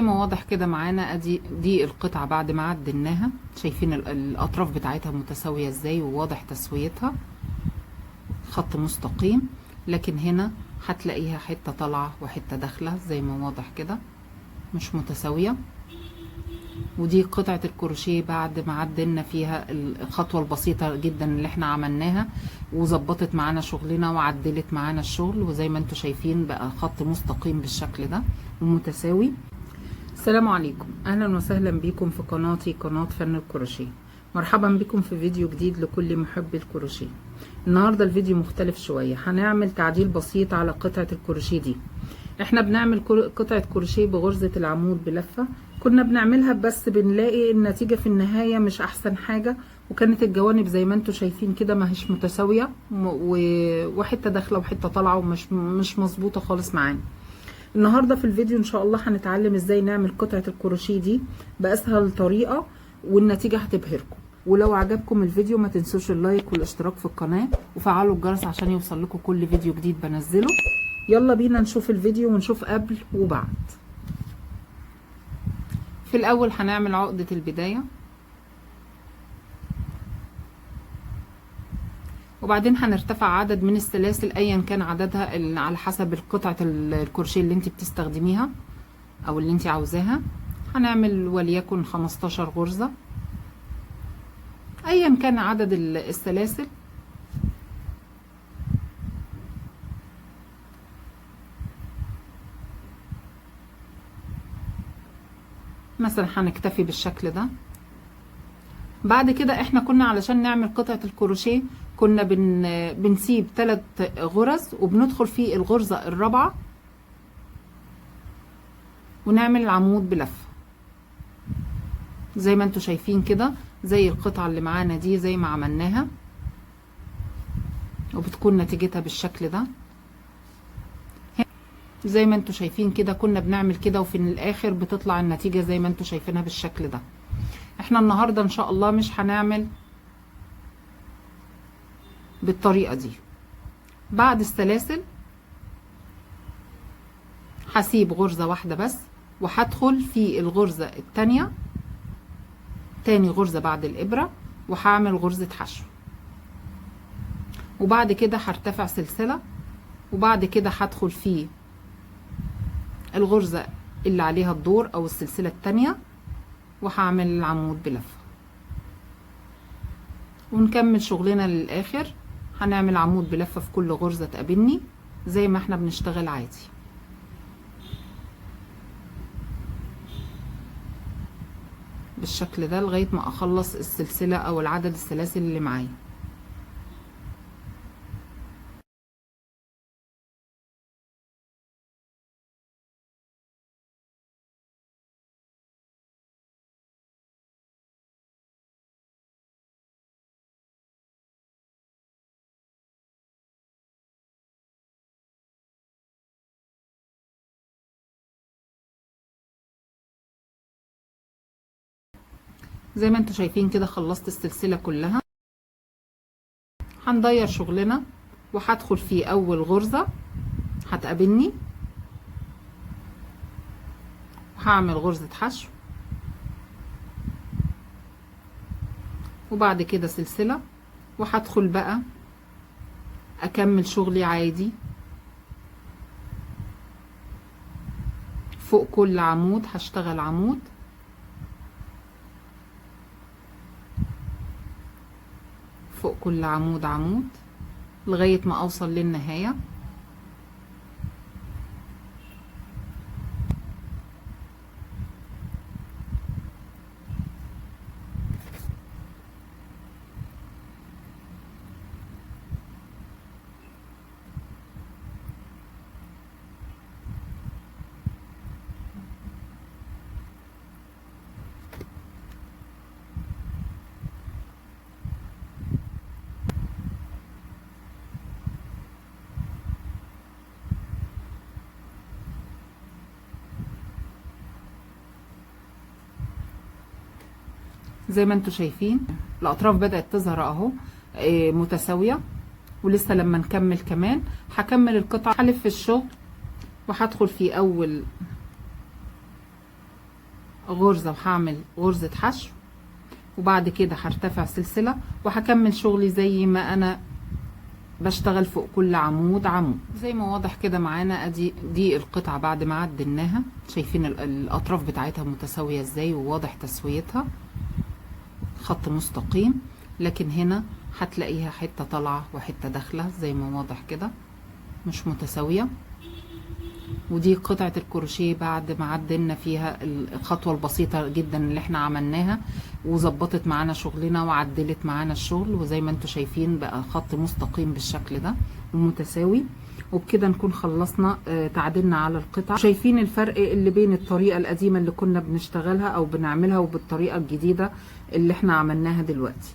زي ما واضح كده معانا دي القطعة بعد ما عدلناها. شايفين الاطراف بتاعتها متساوية ازاي وواضح تسويتها، خط مستقيم. لكن هنا هتلاقيها حتة طالعة وحتة داخلة زي ما واضح كده مش متساوية. ودي قطعة الكروشيه بعد ما عدلنا فيها الخطوة البسيطة جدا اللي احنا عملناها، وظبطت معانا شغلنا وعدلت معانا الشغل. وزي ما انتوا شايفين بقى خط مستقيم بالشكل ده ومتساوي. السلام عليكم، اهلا وسهلا بكم في قناتي، قناة فن الكروشيه. مرحبا بكم في فيديو جديد لكل محبي الكروشيه. النهاردة الفيديو مختلف شوية، هنعمل تعديل بسيط على قطعة الكروشيه دي. احنا بنعمل قطعة كروشيه بغرزة العمود بلفة، كنا بنعملها بس بنلاقي النتيجة في النهاية مش احسن حاجة، وكانت الجوانب زي ما انتوا شايفين كده ما هيش متساوية، وحتة داخلة وحتة طالعة ومش مظبوطة خالص معانا. النهاردة في الفيديو ان شاء الله هنتعلم ازاي نعمل قطعة الكروشيه دي باسهل طريقة، والنتيجة هتبهركم. ولو عجبكم الفيديو ما تنسوش اللايك والاشتراك في القناة وفعلوا الجرس عشان يوصل لكم كل فيديو جديد بنزله. يلا بينا نشوف الفيديو ونشوف قبل وبعد. في الاول هنعمل عقدة البداية، وبعدين هنرتفع عدد من السلاسل ايا كان عددها على حسب قطعة الكروشيه اللي انت بتستخدميها او اللي انت عاوزاها. هنعمل وليكن 15 غرزة ايا كان عدد السلاسل. مثلا هنكتفي بالشكل ده. بعد كده احنا كنا علشان نعمل قطعة الكروشيه كنا بنسيب 3 غرز وبندخل في الغرزة الرابعة ونعمل العمود بلفة زي ما انتوا شايفين كده، زي القطعة اللي معانا دي زي ما عملناها، وبتكون نتيجتها بالشكل ده. زي ما انتوا شايفين كده كنا بنعمل كده، وفي الاخر بتطلع النتيجة زي ما انتوا شايفينها بالشكل ده. احنا النهاردة ان شاء الله مش هنعمل بالطريقة دي. بعد السلاسل هسيب غرزة واحدة بس، وهدخل في الغرزة التانية، تاني غرزة بعد الإبرة، وهعمل غرزة حشو. وبعد كده هرتفع سلسلة، وبعد كده هدخل في الغرزة اللي عليها الدور أو السلسلة التانية، وهعمل العمود بلفة ونكمل شغلنا للآخر. هنعمل عمود بلفة في كل غرزة تقابلني زي ما احنا بنشتغل عادي. بالشكل ده لغاية ما اخلص السلسلة او العدد السلاسل اللي معايا. زي ما انتوا شايفين كده خلصت السلسلة كلها. هندير شغلنا وهدخل في اول غرزة هتقابلني، وهعمل غرزة حشو، وبعد كده سلسلة، وهدخل بقى اكمل شغلي عادي. فوق كل عمود هشتغل عمود، فوق كل عمود عمود لغاية ما اوصل للنهاية. زي ما انتوا شايفين الاطراف بدأت تظهر اهو متساوية، ولسه لما نكمل كمان هكمل القطعة، هلف الشغل وهدخل في اول غرزة وهعمل غرزة حشو، وبعد كده هرتفع سلسلة وهكمل شغلي زي ما انا بشتغل فوق كل عمود عمود. زي ما واضح كده معانا ادي دي القطعة بعد ما عدلناها، شايفين الاطراف بتاعتها متساوية ازاي وواضح تسويتها، خط مستقيم. لكن هنا هتلاقيها حتة طالعة وحتة داخلة زي ما واضح كده مش متساوية. ودي قطعة الكروشيه بعد ما عدلنا فيها الخطوة البسيطة جدا اللي احنا عملناها، وظبطت معانا شغلنا وعدلت معانا الشغل، وزي ما انتوا شايفين بقى خط مستقيم بالشكل ده ومتساوي. وبكده نكون خلصنا تعديلنا على القطعة. شايفين الفرق اللي بين الطريقة القديمة اللي كنا بنشتغلها او بنعملها وبالطريقة الجديدة اللي احنا عملناها دلوقتي.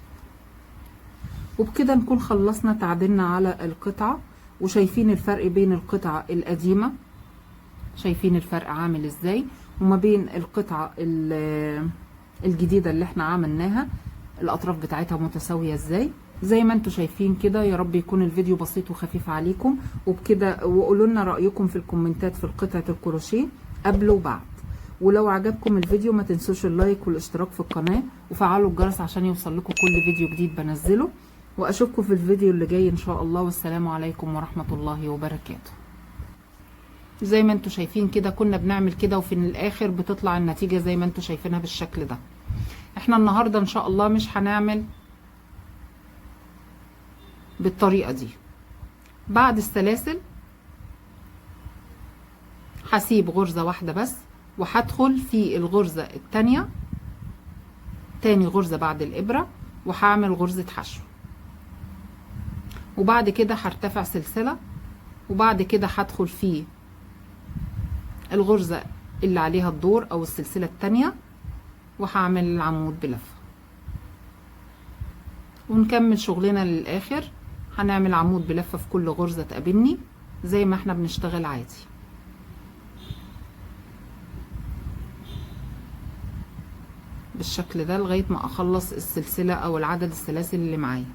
وبكده نكون خلصنا تعديلنا على القطعة، وشايفين الفرق بين القطعة القديمة، شايفين الفرق عامل ازاي، وما بين القطعة الجديدة اللي احنا عملناها الاطراف بتاعتها متساوية ازاي زي ما انتوا شايفين كده. يا رب يكون الفيديو بسيط وخفيف عليكم. وبكده وقولوا لنا رأيكم في الكومنتات في قطعة الكروشيه قبل وبعد. ولو عجبكم الفيديو ما تنسوش اللايك والاشتراك في القناة وفعلوا الجرس عشان يوصل لكم كل فيديو جديد بنزله. واشوفكم في الفيديو اللي جاي ان شاء الله، والسلام عليكم ورحمة الله وبركاته. زي ما انتوا شايفين كده كنا بنعمل كده، وفي الاخر بتطلع النتيجة زي ما انتوا شايفينها بالشكل ده. احنا النهاردة ان شاء الله مش هنعمل بالطريقة دي. بعد السلاسل هسيب غرزة واحدة بس، وهدخل في الغرزة التانية، تاني غرزة بعد الابرة، وهعمل غرزة حشو. وبعد كده هرتفع سلسلة، وبعد كده هدخل في الغرزة اللي عليها الدور او السلسلة التانية، وهعمل العمود بلفة، ونكمل شغلنا للاخر. هنعمل عمود بلفة في كل غرزة تقابلني زي ما احنا بنشتغل عادي. بالشكل ده لغاية ما اخلص السلسلة او العدد السلاسل اللي معايا.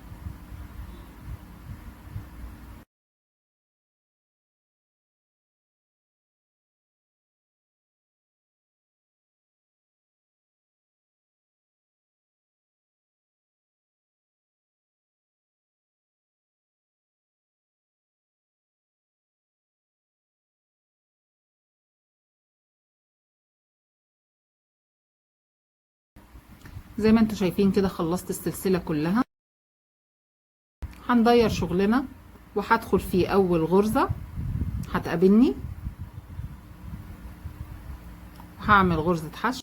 زي ما انتوا شايفين كده خلصت السلسلة كلها. هندير شغلنا وهدخل في اول غرزة هتقابلني، هعمل غرزة حشو،